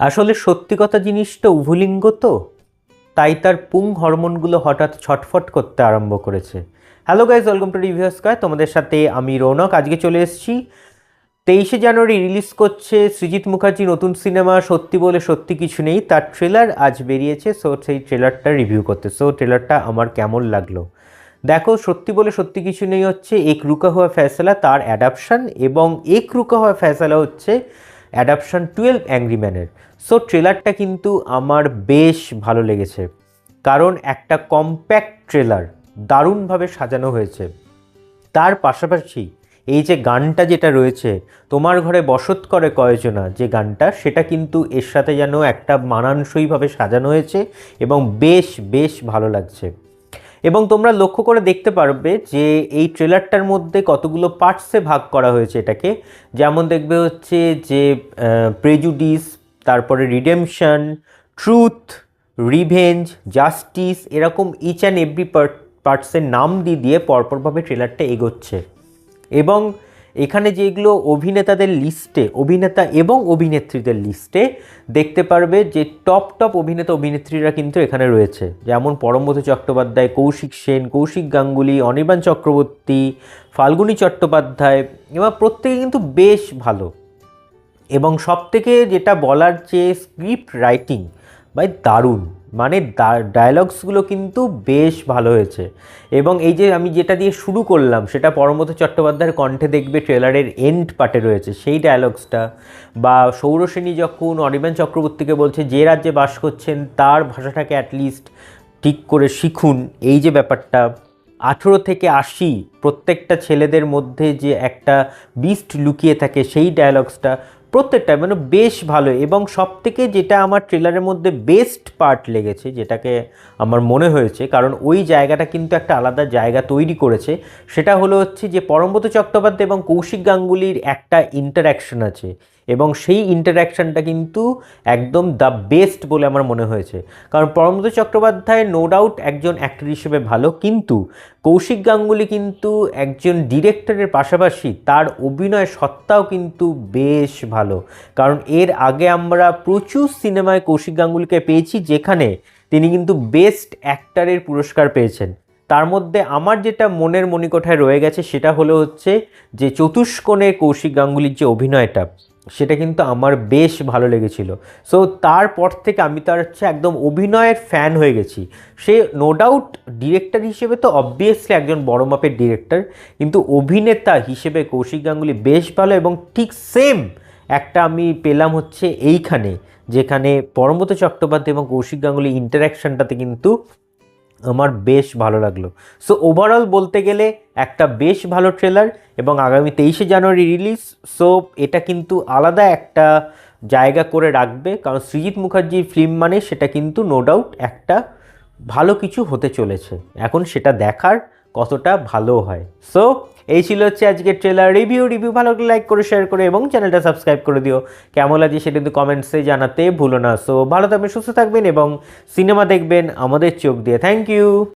আসলে সত্যি কথা জিনিসটা উভলিঙ্গ তো, তাই তার পুং হরমোনগুলো হঠাৎ ছটফট করতে আরম্ভ করেছে। Hello guys, welcome to review square. তোমাদের সাথে আমি রৌনক। আজকে চলে এসেছি 23শে জানুয়ারি রিলিজ করছে সৃজিত মুখার্জি নতুন সিনেমা সত্যি বলে সত্যি কিছু নেই। তার ট্রেলার আজ বেরিয়েছে, সো সেই ট্রেলারটা রিভিউ করতে। সো ট্রেলারটা আমার কেমন লাগলো দেখো। সত্যি বলে সত্যি কিছু নেই হচ্ছে এক রুকা হুয়া ফয়সালা, তার অ্যাডাপশন, এবং এক রুকা হুয়া ফয়সালা হচ্ছে অ্যাডাপশন 12 অ্যাংরি ম্যানের। সো ট্রেলারটা কিন্তু আমার বেশ ভালো লেগেছে, কারণ একটা কম্প্যাক্ট ট্রেলার, দারুণভাবে সাজানো হয়েছে। তার পাশাপাশি এই যে গানটা যেটা রয়েছে, তোমার ঘরে বসত করে কয়জনা, যে গানটা, সেটা কিন্তু এর সাথে যেন একটা মানানসইভাবে সাজানো হয়েছে এবং বেশ বেশ ভালো লাগছে। এবং তোমরা লক্ষ্য করে দেখতে পারবে যে এই ট্রেলারটার মধ্যে কতগুলো পার্টসে ভাগ করা হয়েছে এটাকে। যেমন দেখবে হচ্ছে যে প্রেজুডিস, তারপরে রিডেমশন, ট্রুথ, রিভেঞ্জ, জাস্টিস, এরকম ইচ অ্যান্ড এভরি পার্টসের নাম দিয়ে দিয়ে পরপরভাবে ট্রেলারটা এগোচ্ছে। এবং এখানে যেগুলো অভিনেতাদের লিস্টে, অভিনেতা এবং অভিনেত্রীদের লিস্টে দেখতে পারবে যে টপ অভিনেতা অভিনেত্রীরা কিন্তু এখানে রয়েছে। যেমন পরমব্রত চট্টোপাধ্যায়, কৌশিক সেন, কৌশিক গাঙ্গুলি, অনির্বাণ চক্রবর্তী, ফাল্গুনী চট্টোপাধ্যায়, এবার প্রত্যেকে কিন্তু বেশ ভালো। এবং সবথেকে যেটা বলার, যে স্ক্রিপ্ট রাইটিং ভাই দারুণ, মানে ডায়লগসগুলো কিন্তু বেশ ভালো হয়েছে। এবং এই যে আমি যেটা দিয়ে শুরু করলাম, সেটা পরমব্রত চট্টোপাধ্যায়ের কণ্ঠে দেখবে ট্রেলারের এন্ড পার্টে রয়েছে সেই ডায়লগসটা। বা সৌরসেনী যখন অনির্বাণ চক্রবর্তীকে বলছে যে রাজ্যে বাস করছেন তার ভাষাটাকে অ্যাটলিস্ট ঠিক করে শিখুন, এই যে ব্যাপারটা, 18 থেকে 80 প্রত্যেকটা ছেলেদের মধ্যে যে একটা বিস্ট লুকিয়ে থাকে, সেই ডায়লগসটা প্রত্যেকটা মানে বেশ ভালো। এবং সবথেকে যেটা আমার ট্রেলারের মধ্যে বেস্ট পার্ট লেগেছে, যেটাকে আমার মনে হয়েছে, কারণ ওই জায়গাটা কিন্তু একটা আলাদা জায়গা তৈরি করেছে, সেটা হলো হচ্ছে যে পরমব্রত চট্টোপাধ্যায় এবং কৌশিক গাঙ্গুলির একটা ইন্টারঅ্যাকশন আছে, এবং সেই ইন্টারঅ্যাকশনটা কিন্তু একদম দ্য বেস্ট বলে আমার মনে হয়েছে। কারণ পরমব্রত চট্টোপাধ্যায় নো ডাউট একজন অ্যাক্টর হিসেবে ভালো, কিন্তু কৌশিক গাঙ্গুলি কিন্তু একজন ডিরেক্টরের পাশাপাশি তার অভিনয় সত্তাও কিন্তু বেশ ভালো। কারণ এর আগে আমরা প্রচুর সিনেমায় কৌশিক গাঙ্গুলিকে পেয়েছি যেখানে তিনি কিন্তু বেস্ট অ্যাক্টরের পুরস্কার পেয়েছেন। তার মধ্যে আমার যেটা মনের মণিকোঠায় রয়ে গেছে সেটা হলো হচ্ছে যে চতুষ্কোণে কৌশিক গাঙ্গুলির যে অভিনয়টা, সেটা কিন্তু আমার বেশ ভালো লেগেছিল। সো তারপর থেকে আমি তার হচ্ছে একদম অভিনয়ের ফ্যান হয়ে গেছি। সে নো ডাউট ডিরেক্টর হিসেবে তো অবভিয়াসলি একজন বড় মাপের ডিরেক্টর, কিন্তু অভিনেতা হিসেবে কৌশিক গাঙ্গুলি বেশ ভালো। এবং ঠিক সেম একটা আমি পেলাম হচ্ছে এইখানে, যেখানে পরমব্রত চট্টোপাধ্যায় এবং কৌশিক গাঙ্গুলি ইন্টারাকশনটাতে কিন্তু আমার বেশ ভালো লাগলো। সো ওভারঅল বলতে গেলে একটা বেশ ভালো ট্রেলার, এবং আগামী 23শে জানুয়ারি রিলিজ। সো এটা কিন্তু আলাদা একটা জায়গা করে রাখবে, কারণ সৃজিত মুখার্জির ফিল্ম মানে সেটা কিন্তু নো ডাউট একটা ভালো কিছু হতে চলেছে। এখন সেটা দেখার কতটা ভালো হয়। সো এই ছিল হচ্ছে আজকের ট্রেলার রিভিউ ভালো লাগলে লাইক করে, শেয়ার করে, এবং চ্যানেলটা সাবস্ক্রাইব করে দিও। কেমন লাগে সেটা কিন্তু কমেন্টসে জানাতে ভুলো না। সো ভালো থাকবেন, সুস্থ থাকবেন, এবং সিনেমা দেখবেন আমাদের চোখ দিয়ে। Thank you.